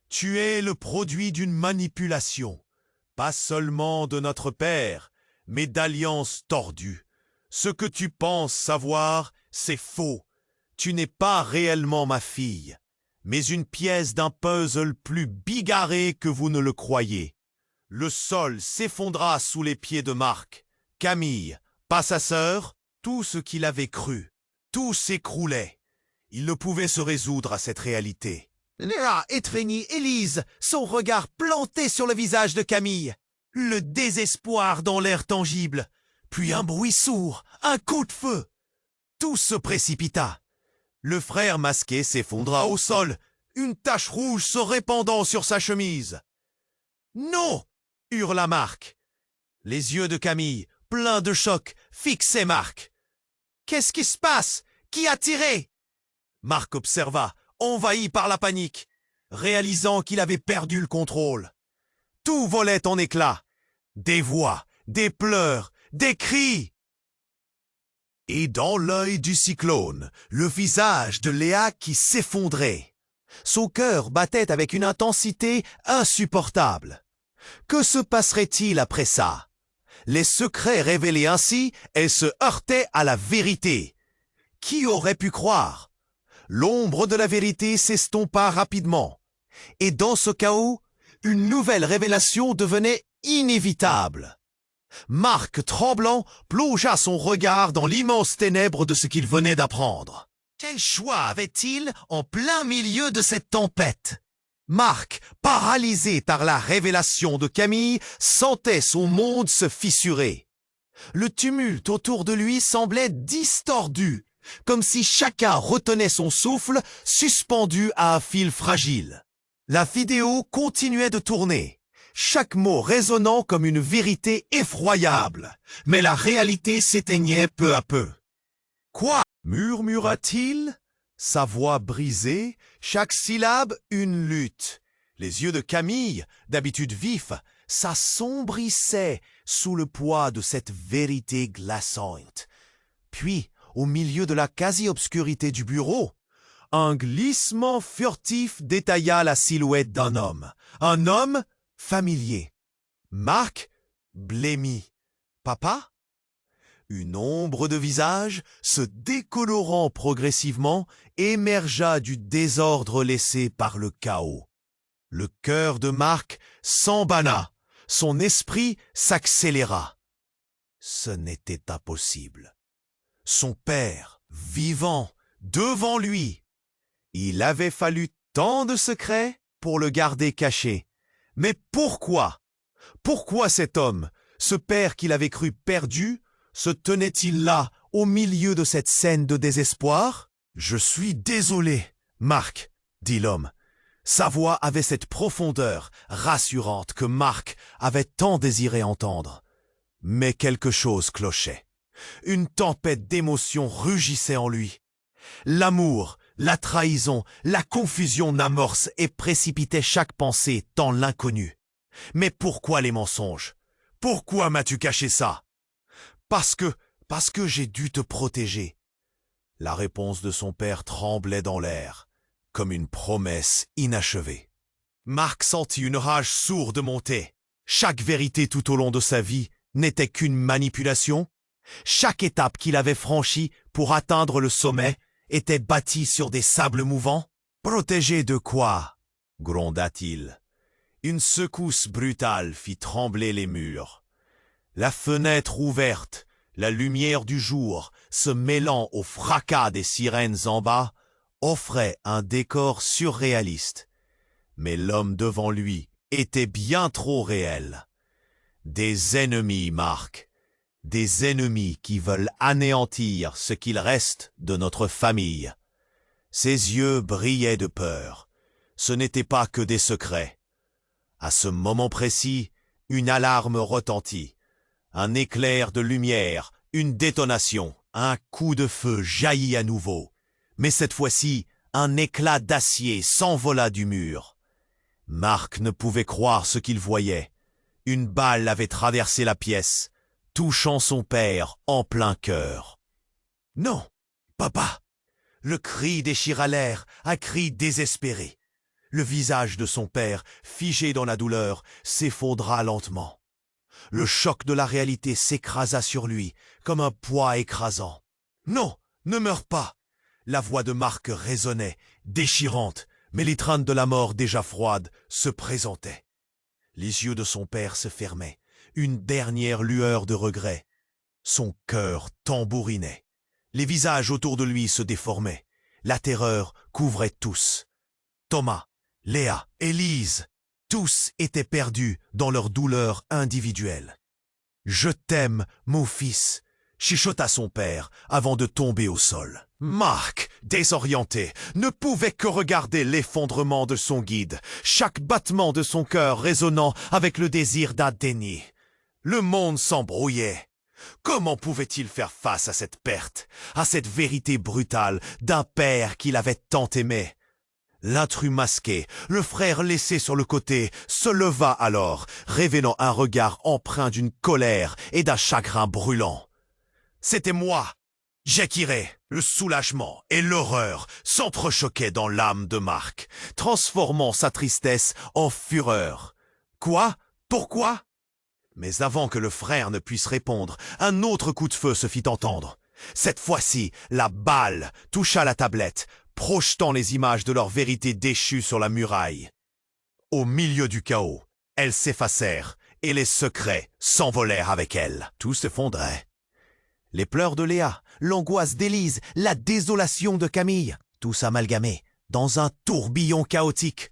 Tu es le produit d'une manipulation, pas seulement de notre père, mais d'alliances tordues. Ce que tu penses savoir, c'est faux. Tu n'es pas réellement ma fille, mais une pièce d'un puzzle plus bigarré que vous ne le croyez. » Le sol s'effondra sous les pieds de Marc. Camille, pas sa sœur, tout ce qu'il avait cru, tout s'écroulait. Il ne pouvait se résoudre à cette réalité. Léa étreignit Élise, son regard planté sur le visage de Camille. Le désespoir dans l'air tangible. Puis un bruit sourd, un coup de feu. Tout se précipita. Le frère masqué s'effondra au sol, une tache rouge se répandant sur sa chemise. « Non !» hurla Marc. Les yeux de Camille, pleins de choc, fixaient Marc. « Qu'est-ce qui se passe? Qui a tiré ?» Marc observa, envahi par la panique, réalisant qu'il avait perdu le contrôle. Tout volait en éclats. Des voix, des pleurs, des cris. Et dans l'œil du cyclone, le visage de Léa qui s'effondrait. Son cœur battait avec une intensité insupportable. Que se passerait-il après ça? Les secrets révélés ainsi, elle se heurtait à la vérité. Qui aurait pu croire? L'ombre de la vérité s'estompa rapidement. Et dans ce chaos, une nouvelle révélation devenait inévitable. Marc, tremblant, plongea son regard dans l'immense ténèbre de ce qu'il venait d'apprendre. Quel choix avait-il en plein milieu de cette tempête? Marc, paralysé par la révélation de Camille, sentait son monde se fissurer. Le tumulte autour de lui semblait distordu, comme si chacun retenait son souffle, suspendu à un fil fragile. La vidéo continuait de tourner, chaque mot résonnant comme une vérité effroyable, mais la réalité s'éteignait peu à peu. « Quoi ?» murmura-t-il, sa voix brisée, chaque syllabe une lutte. Les yeux de Camille, d'habitude vifs, s'assombrissaient sous le poids de cette vérité glaçante. Puis, au milieu de la quasi-obscurité du bureau, un glissement furtif détailla la silhouette d'un homme familier. Marc blêmit. Papa? Une ombre de visage, se décolorant progressivement, émergea du désordre laissé par le chaos. Le cœur de Marc s'embana, son esprit s'accéléra. Ce n'était pas possible. Son père, vivant, devant lui. Il avait fallu tant de secrets pour le garder caché. Mais pourquoi? Pourquoi cet homme, ce père qu'il avait cru perdu, se tenait-il là, au milieu de cette scène de désespoir? « Je suis désolé, Marc, » dit l'homme. Sa voix avait cette profondeur rassurante que Marc avait tant désiré entendre. Mais quelque chose clochait. Une tempête d'émotions rugissait en lui. L'amour, la trahison, la confusion n'amorce et précipitait chaque pensée tant l'inconnu. Mais pourquoi les mensonges? Pourquoi m'as-tu caché ça? Parce que j'ai dû te protéger. La réponse de son père tremblait dans l'air, comme une promesse inachevée. Marc sentit une rage sourde monter. Chaque vérité tout au long de sa vie n'était qu'une manipulation. Chaque étape qu'il avait franchie pour atteindre le sommet était bâtie sur des sables mouvants. « Protégé de quoi ?» gronda-t-il. Une secousse brutale fit trembler les murs. La fenêtre ouverte, la lumière du jour, se mêlant au fracas des sirènes en bas, offrait un décor surréaliste. Mais l'homme devant lui était bien trop réel. Des ennemis, Marc. Des ennemis qui veulent anéantir ce qu'il reste de notre famille. Ses yeux brillaient de peur. Ce n'étaient pas que des secrets. À ce moment précis, une alarme retentit. Un éclair de lumière, une détonation, un coup de feu jaillit à nouveau. Mais cette fois-ci, un éclat d'acier s'envola du mur. Marc ne pouvait croire ce qu'il voyait. Une balle avait traversé la pièce, touchant son père en plein cœur. « Non, papa !» Le cri déchira l'air, un cri désespéré. Le visage de son père, figé dans la douleur, s'effondra lentement. Le choc de la réalité s'écrasa sur lui, comme un poids écrasant. « Non, ne meurs pas !» La voix de Marc résonnait, déchirante, mais l'étreinte de la mort déjà froide se présentait. Les yeux de son père se fermaient, une dernière lueur de regret. Son cœur tambourinait. Les visages autour de lui se déformaient. La terreur couvrait tous. Thomas, Léa, Élise, tous étaient perdus dans leur douleur individuelle. « Je t'aime, mon fils !» chuchota son père avant de tomber au sol. Marc, désorienté, ne pouvait que regarder l'effondrement de son guide, chaque battement de son cœur résonnant avec le désir d'un déni. Le monde s'embrouillait. Comment pouvait-il faire face à cette perte, à cette vérité brutale d'un père qu'il avait tant aimé? L'intrus masqué, le frère laissé sur le côté, se leva alors, révélant un regard empreint d'une colère et d'un chagrin brûlant. « C'était moi !» J'équirais. Le soulagement et l'horreur s'entrechoquaient dans l'âme de Marc, transformant sa tristesse en fureur. « Quoi? Pourquoi ?» Mais avant que le frère ne puisse répondre, un autre coup de feu se fit entendre. Cette fois-ci, la balle toucha la tablette, projetant les images de leur vérité déchue sur la muraille. Au milieu du chaos, elles s'effacèrent et les secrets s'envolèrent avec elles. Tout s'effondrait. Les pleurs de Léa, l'angoisse d'Élise, la désolation de Camille, tous amalgamés dans un tourbillon chaotique.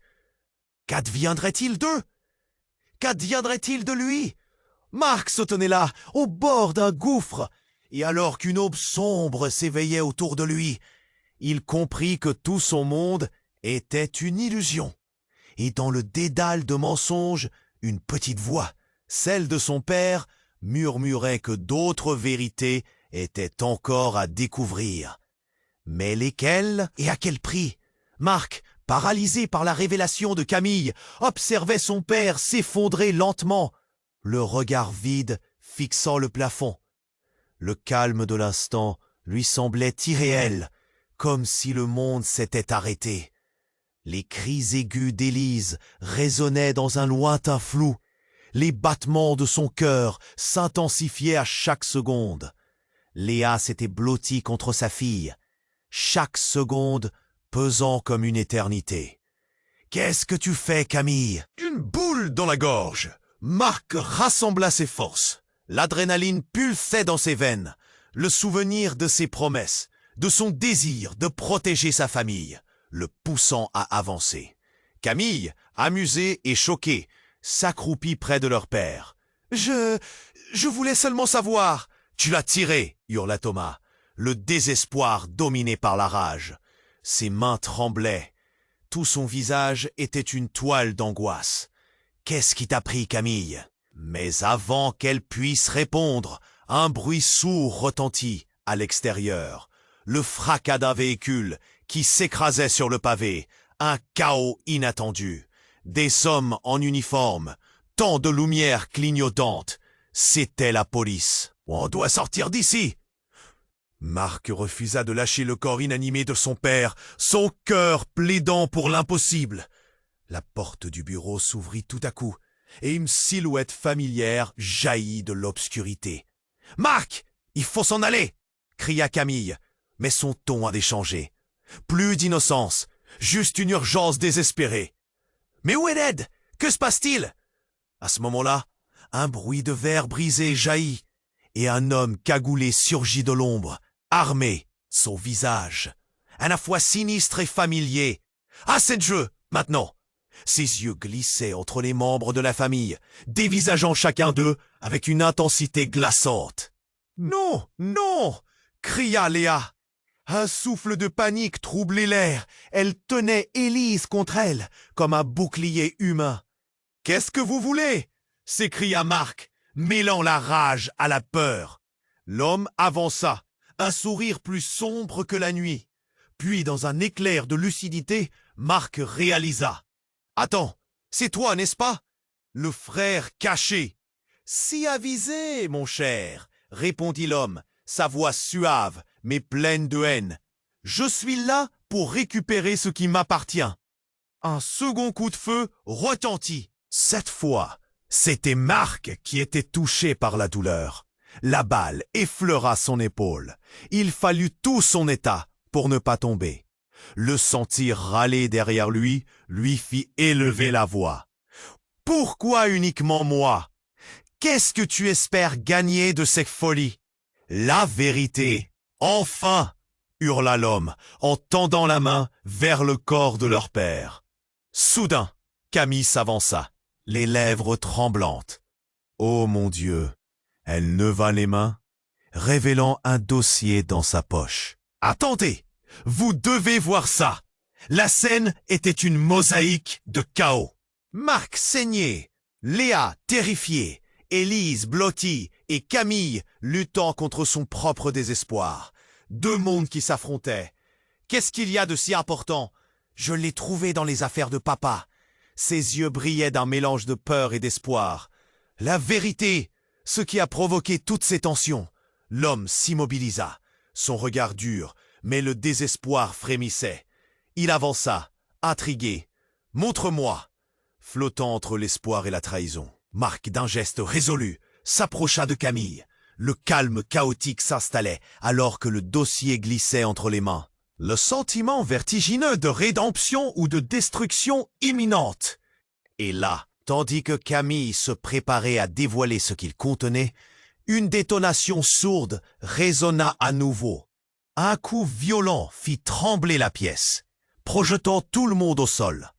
Qu'adviendrait-il d'eux? Qu'adviendrait-il de lui? Marc se tenait là, au bord d'un gouffre, et alors qu'une aube sombre s'éveillait autour de lui, il comprit que tout son monde était une illusion. Et dans le dédale de mensonges, une petite voix, celle de son père, murmurait que d'autres vérités étaient encore à découvrir. Mais lesquelles et à quel prix? Marc, paralysé par la révélation de Camille, observait son père s'effondrer lentement, le regard vide fixant le plafond. Le calme de l'instant lui semblait irréel, comme si le monde s'était arrêté. Les cris aigus d'Élise résonnaient dans un lointain flou. Les battements de son cœur s'intensifiaient à chaque seconde. Léa s'était blottie contre sa fille, chaque seconde pesant comme une éternité. « Qu'est-ce que tu fais, Camille ?» Une boule dans la gorge. Marc rassembla ses forces. L'adrénaline pulsait dans ses veines. Le souvenir de ses promesses, de son désir de protéger sa famille, le poussant à avancer. Camille, amusée et choquée, s'accroupit près de leur père. « Je voulais seulement savoir. »« Tu l'as tiré !» hurla Thomas, le désespoir dominé par la rage. Ses mains tremblaient. Tout son visage était une toile d'angoisse. « Qu'est-ce qui t'a pris, Camille ?» Mais avant qu'elle puisse répondre, un bruit sourd retentit à l'extérieur. Le fracas d'un véhicule qui s'écrasait sur le pavé, un chaos inattendu. Des hommes en uniforme, tant de lumières clignotantes. C'était la police. « On doit sortir d'ici !» Marc refusa de lâcher le corps inanimé de son père, son cœur plaidant pour l'impossible. La porte du bureau s'ouvrit tout à coup, et une silhouette familière jaillit de l'obscurité. « Marc, il faut s'en aller !» cria Camille, mais son ton avait changé. Plus d'innocence, juste une urgence désespérée. « Mais où est Ned? Que se passe-t-il » À ce moment-là, un bruit de verre brisé jaillit, et un homme cagoulé surgit de l'ombre, armé, son visage, à la fois sinistre et familier. Assez de jeu, maintenant. Ses yeux glissaient entre les membres de la famille, dévisageant chacun d'eux avec une intensité glaçante. « Non, non !» cria Léa. Un souffle de panique troublait l'air. Elle tenait Élise contre elle, comme un bouclier humain. « Qu'est-ce que vous voulez ?» s'écria Marc, mêlant la rage à la peur. L'homme avança, un sourire plus sombre que la nuit. Puis, dans un éclair de lucidité, Marc réalisa. « Attends, c'est toi, n'est-ce pas? Le frère caché. »« Si avisé, mon cher, » répondit l'homme, sa voix suave, mais pleine de haine. « Je suis là pour récupérer ce qui m'appartient. » Un second coup de feu retentit. Cette fois, c'était Marc qui était touché par la douleur. La balle effleura son épaule. Il fallut tout son état pour ne pas tomber. Le sentir râler derrière lui fit élever la voix. « Pourquoi uniquement moi? Qu'est-ce que tu espères gagner de cette folie? »« La vérité, enfin !» hurla l'homme en tendant la main vers le corps de leur père. Soudain, Camille s'avança, les lèvres tremblantes. « Oh mon Dieu !» Elle leva les mains, révélant un dossier dans sa poche. « Attendez, vous devez voir ça !» La scène était une mosaïque de chaos. Marc saignait, Léa terrifiée, Élise blottie et Camille luttant contre son propre désespoir. Deux mondes qui s'affrontaient. Qu'est-ce qu'il y a de si important? Je l'ai trouvé dans les affaires de papa. Ses yeux brillaient d'un mélange de peur et d'espoir. La vérité, ce qui a provoqué toutes ces tensions. L'homme s'immobilisa, son regard dur, mais le désespoir frémissait. Il avança, intrigué. « Montre-moi !» Flottant entre l'espoir et la trahison. Marc, d'un geste résolu, s'approcha de Camille. Le calme chaotique s'installait alors que le dossier glissait entre les mains. Le sentiment vertigineux de rédemption ou de destruction imminente. Et là, tandis que Camille se préparait à dévoiler ce qu'il contenait, une détonation sourde résonna à nouveau. Un coup violent fit trembler la pièce, projetant tout le monde au sol.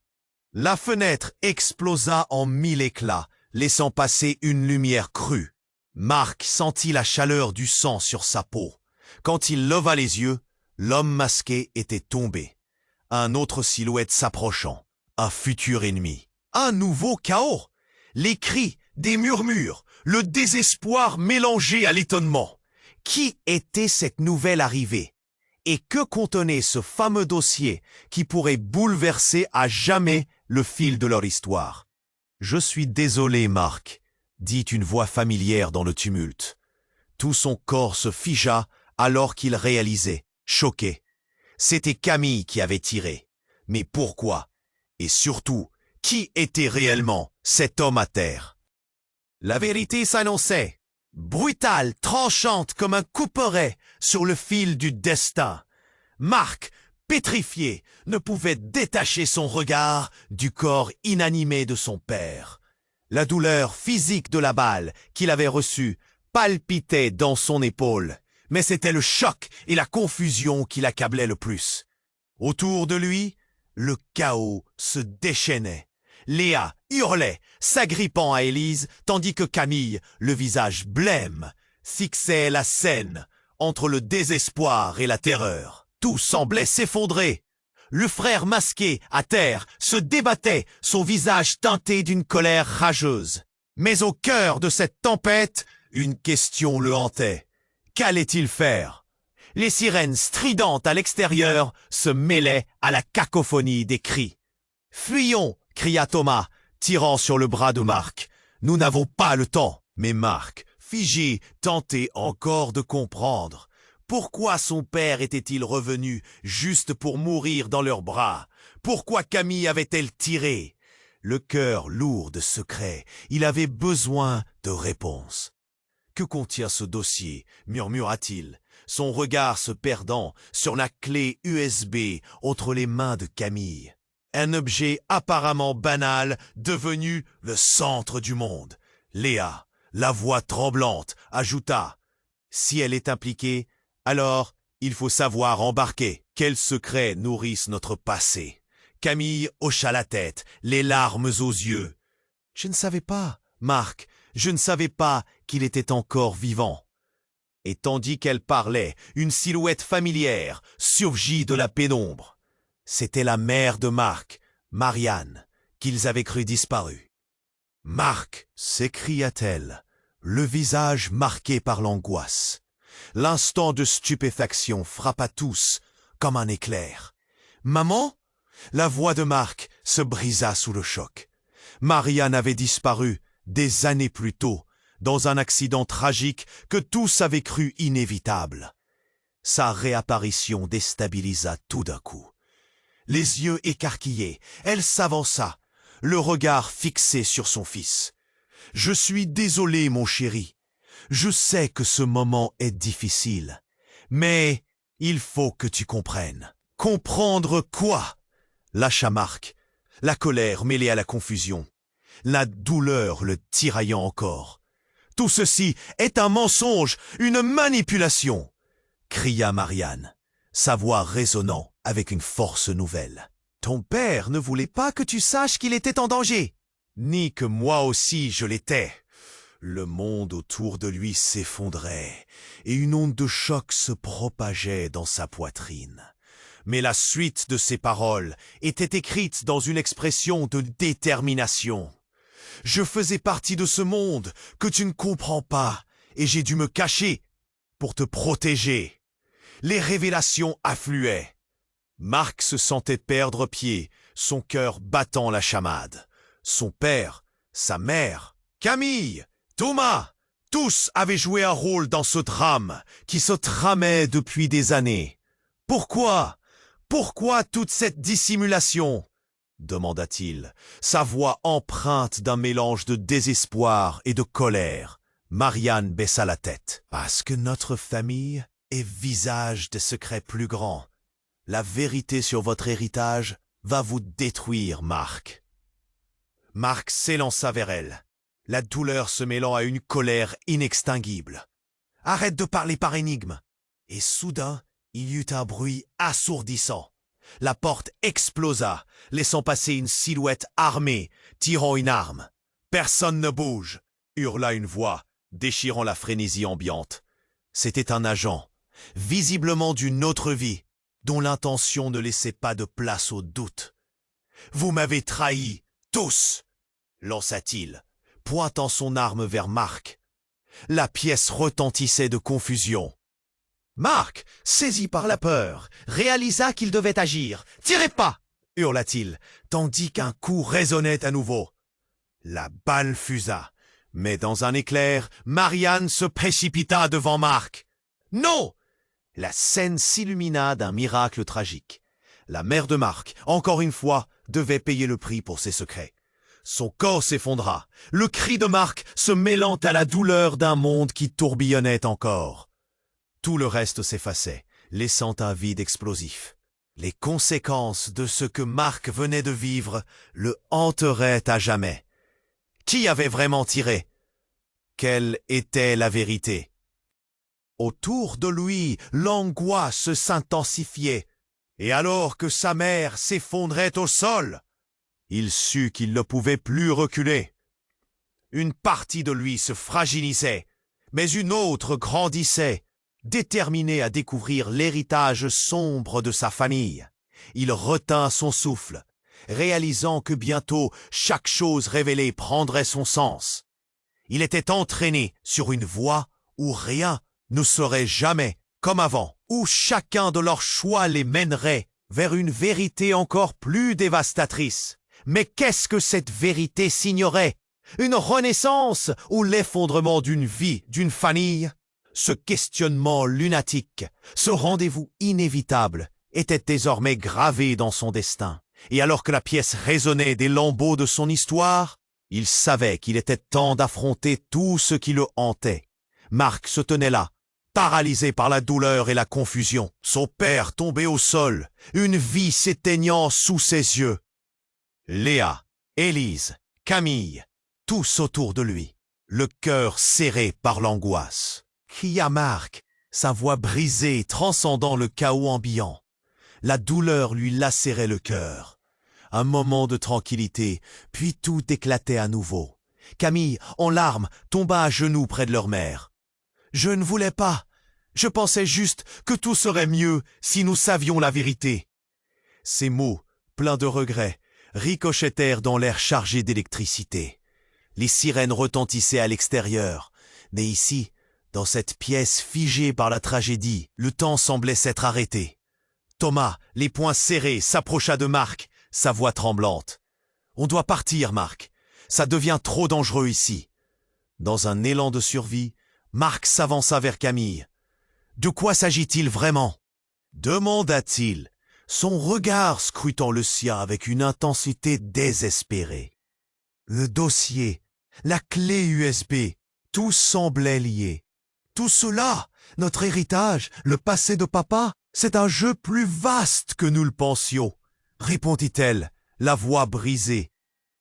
La fenêtre explosa en 1000 éclats, laissant passer une lumière crue. Marc sentit la chaleur du sang sur sa peau. Quand il leva les yeux, l'homme masqué était tombé. Un autre silhouette s'approchant, un futur ennemi. Un nouveau chaos. Les cris, des murmures, le désespoir mélangé à l'étonnement. Qui était cette nouvelle arrivée? Et que contenait ce fameux dossier qui pourrait bouleverser à jamais le fil de leur histoire? « Je suis désolé, Marc », dit une voix familière dans le tumulte. Tout son corps se figea alors qu'il réalisait, choqué. C'était Camille qui avait tiré. Mais pourquoi? Et surtout, qui était réellement cet homme à terre? La vérité s'annonçait, brutale, tranchante comme un couperet sur le fil du destin. Marc, pétrifié, ne pouvait détacher son regard du corps inanimé de son père. La douleur physique de la balle qu'il avait reçue palpitait dans son épaule, mais c'était le choc et la confusion qui l'accablaient le plus. Autour de lui, le chaos se déchaînait. Léa hurlait, s'agrippant à Élise, tandis que Camille, le visage blême, fixait la scène entre le désespoir et la terreur. Tout semblait s'effondrer. Le frère masqué, à terre, se débattait, son visage teinté d'une colère rageuse. Mais au cœur de cette tempête, une question le hantait. Qu'allait-il faire? Les sirènes stridentes à l'extérieur se mêlaient à la cacophonie des cris. « Fuyons !» cria Thomas, tirant sur le bras de Marc. « Nous n'avons pas le temps !» Mais Marc, figé, tentait encore de comprendre. Pourquoi son père était-il revenu juste pour mourir dans leurs bras? Pourquoi Camille avait-elle tiré? Le cœur lourd de secrets, il avait besoin de réponses. « Que contient ce dossier ?» murmura-t-il, son regard se perdant sur la clé USB entre les mains de Camille. Un objet apparemment banal devenu le centre du monde. Léa, la voix tremblante, ajouta « Si elle est impliquée, alors il faut savoir embarquer. Quels secrets nourrissent notre passé ?» Camille hocha la tête, les larmes aux yeux. « Je ne savais pas, Marc, je ne savais pas qu'il était encore vivant. » Et tandis qu'elle parlait, une silhouette familière surgit de la pénombre. C'était la mère de Marc, Marianne, qu'ils avaient cru disparue. « Marc !» s'écria-t-elle, le visage marqué par l'angoisse. L'instant de stupéfaction frappa tous, comme un éclair. « Maman ?» La voix de Marc se brisa sous le choc. Marianne avait disparu des années plus tôt, dans un accident tragique que tous avaient cru inévitable. Sa réapparition déstabilisa tout d'un coup. Les yeux écarquillés, elle s'avança, le regard fixé sur son fils. « Je suis désolé, mon chéri. Je sais que ce moment est difficile, mais il faut que tu comprennes. »« Comprendre quoi ?» lâcha Marc, la colère mêlée à la confusion, la douleur le tiraillant encore. « Tout ceci est un mensonge, une manipulation !» cria Marianne, sa voix résonnant avec une force nouvelle. « Ton père ne voulait pas que tu saches qu'il était en danger, ni que moi aussi je l'étais. » Le monde autour de lui s'effondrait, et une onde de choc se propageait dans sa poitrine. Mais la suite de ses paroles était écrite dans une expression de détermination. « Je faisais partie de ce monde que tu ne comprends pas, et j'ai dû me cacher pour te protéger. » Les révélations affluaient. Marc se sentait perdre pied, son cœur battant la chamade. Son père, sa mère, Camille, Thomas, tous avaient joué un rôle dans ce drame qui se tramait depuis des années. « Pourquoi ? Pourquoi toute cette dissimulation ?» demanda-t-il, sa voix empreinte d'un mélange de désespoir et de colère. Marianne baissa la tête. « Parce que notre famille est visage de secrets plus grands. La vérité sur votre héritage va vous détruire, Marc. » Marc s'élança vers elle, la douleur se mêlant à une colère inextinguible. « Arrête de parler par énigme !» Et soudain, il y eut un bruit assourdissant. La porte explosa, laissant passer une silhouette armée, tirant une arme. « Personne ne bouge !» hurla une voix, déchirant la frénésie ambiante. C'était un agent, visiblement d'une autre vie, dont l'intention ne laissait pas de place au doute. « Vous m'avez trahi, tous !» lança-t-il, pointant son arme vers Marc. La pièce retentissait de confusion. Marc, saisi par la peur, réalisa qu'il devait agir. « Tirez pas !» hurla-t-il, tandis qu'un coup résonnait à nouveau. La balle fusa, mais dans un éclair, Marianne se précipita devant Marc. « Non !» La scène s'illumina d'un miracle tragique. La mère de Marc, encore une fois, devait payer le prix pour ses secrets. Son corps s'effondra, le cri de Marc se mêlant à la douleur d'un monde qui tourbillonnait encore. Tout le reste s'effaçait, laissant un vide explosif. Les conséquences de ce que Marc venait de vivre le hanteraient à jamais. Qui avait vraiment tiré? Quelle était la vérité? Autour de lui, l'angoisse s'intensifiait, et alors que sa mère s'effondrait au sol, il sut qu'il ne pouvait plus reculer. Une partie de lui se fragilisait, mais une autre grandissait, déterminé à découvrir l'héritage sombre de sa famille. Il retint son souffle, réalisant que bientôt chaque chose révélée prendrait son sens. Il était entraîné sur une voie où rien ne serait jamais comme avant, où chacun de leurs choix les mènerait vers une vérité encore plus dévastatrice. Mais qu'est-ce que cette vérité signerait? Une renaissance ou l'effondrement d'une vie, d'une famille? Ce questionnement lunatique, ce rendez-vous inévitable, était désormais gravé dans son destin. Et alors que la pièce résonnait des lambeaux de son histoire, il savait qu'il était temps d'affronter tout ce qui le hantait. Marc se tenait là, paralysé par la douleur et la confusion. Son père tombé au sol, une vie s'éteignant sous ses yeux. Léa, Élise, Camille, tous autour de lui, le cœur serré par l'angoisse. Cria Marc, sa voix brisée transcendant le chaos ambiant. La douleur lui lacérait le cœur. Un moment de tranquillité, puis tout éclatait à nouveau. Camille, en larmes, tomba à genoux près de leur mère. « Je ne voulais pas. Je pensais juste que tout serait mieux si nous savions la vérité. » Ces mots, pleins de regrets, ricochettèrent dans l'air chargé d'électricité. Les sirènes retentissaient à l'extérieur, mais ici, dans cette pièce figée par la tragédie, le temps semblait s'être arrêté. Thomas, les poings serrés, s'approcha de Marc, sa voix tremblante. « On doit partir, Marc. Ça devient trop dangereux ici. » Dans un élan de survie, Marc s'avança vers Camille. « De quoi s'agit-il vraiment ?» demanda-t-il, son regard scrutant le sien avec une intensité désespérée. Le dossier, la clé USB, tout semblait lié. Tout cela, notre héritage, le passé de papa, c'est un jeu plus vaste que nous le pensions, répondit-elle, la voix brisée.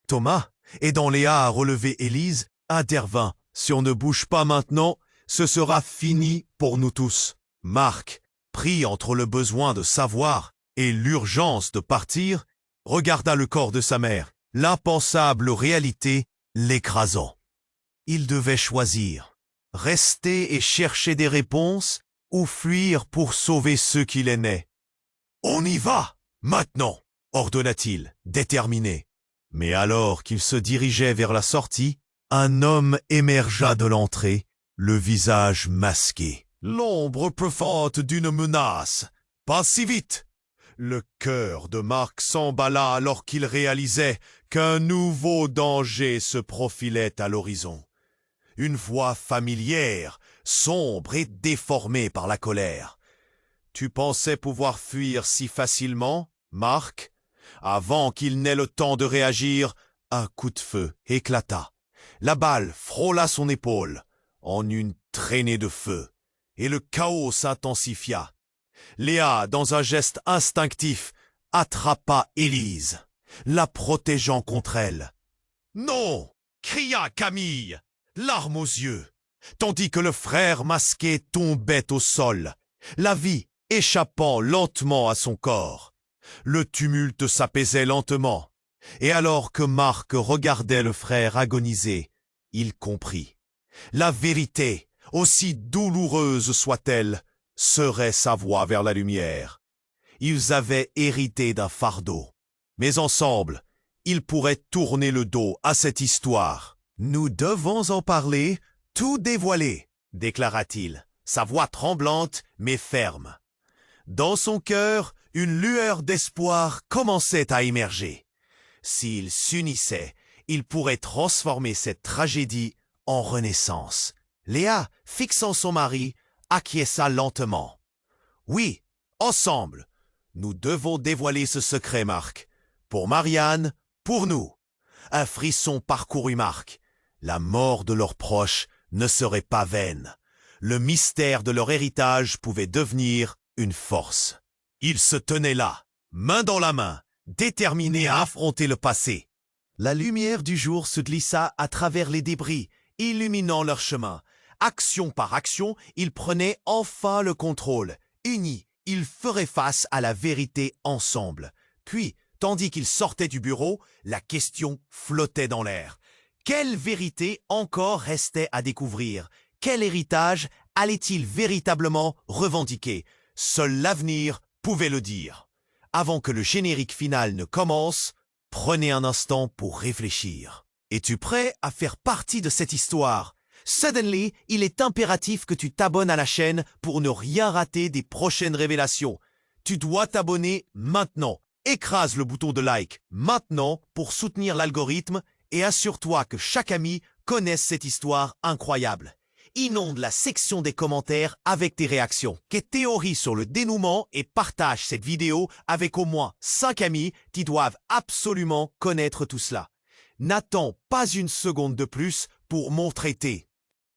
Thomas, aidant Léa à relever Élise, intervint. Si on ne bouge pas maintenant, ce sera fini pour nous tous. Marc, pris entre le besoin de savoir et l'urgence de partir, regarda le corps de sa mère, l'impensable réalité l'écrasant. Il devait choisir, rester et chercher des réponses ou fuir pour sauver ceux qu'il aimait. « On y va, maintenant !» ordonna-t-il, déterminé. Mais alors qu'il se dirigeait vers la sortie, un homme émergea de l'entrée, le visage masqué. L'ombre profonde d'une menace. « Pas si vite !» Le cœur de Marc s'emballa alors qu'il réalisait qu'un nouveau danger se profilait à l'horizon. Une voix familière, sombre et déformée par la colère. « Tu pensais pouvoir fuir si facilement, Marc ?» Avant qu'il n'ait le temps de réagir, un coup de feu éclata. La balle frôla son épaule en une traînée de feu, et le chaos s'intensifia. Léa, dans un geste instinctif, attrapa Élise, la protégeant contre elle. « Non !» cria Camille, larmes aux yeux, tandis que le frère masqué tombait au sol, la vie échappant lentement à son corps. Le tumulte s'apaisait lentement, et alors que Marc regardait le frère agoniser, il comprit. La vérité, aussi douloureuse soit-elle, serait sa voie vers la lumière. Ils avaient hérité d'un fardeau, mais ensemble, ils pourraient tourner le dos à cette histoire. « Nous devons en parler, tout dévoiler, » déclara-t-il, sa voix tremblante mais ferme. Dans son cœur, une lueur d'espoir commençait à émerger. S'ils s'unissaient, ils pourraient transformer cette tragédie en renaissance. Léa, fixant son mari, acquiesça lentement. « Oui, ensemble, nous devons dévoiler ce secret, Marc. Pour Marianne, pour nous. » Un frisson parcourut Marc. La mort de leurs proches ne serait pas vaine. Le mystère de leur héritage pouvait devenir une force. Ils se tenaient là, main dans la main, déterminés à affronter le passé. La lumière du jour se glissa à travers les débris, illuminant leur chemin. Action par action, ils prenaient enfin le contrôle. Unis, ils feraient face à la vérité ensemble. Puis, tandis qu'ils sortaient du bureau, la question flottait dans l'air. Quelle vérité encore restait à découvrir? Quel héritage allait-il véritablement revendiquer? Seul l'avenir pouvait le dire. Avant que le générique final ne commence, prenez un instant pour réfléchir. Es-tu prêt à faire partie de cette histoire? Suddenly, il est impératif que tu t'abonnes à la chaîne pour ne rien rater des prochaines révélations. Tu dois t'abonner maintenant. Écrase le bouton de like maintenant pour soutenir l'algorithme et assure-toi que chaque ami connaisse cette histoire incroyable. Inonde la section des commentaires avec tes réactions, tes théories sur le dénouement et partage cette vidéo avec au moins 5 amis qui doivent absolument connaître tout cela. N'attends pas une seconde de plus pour montrer tes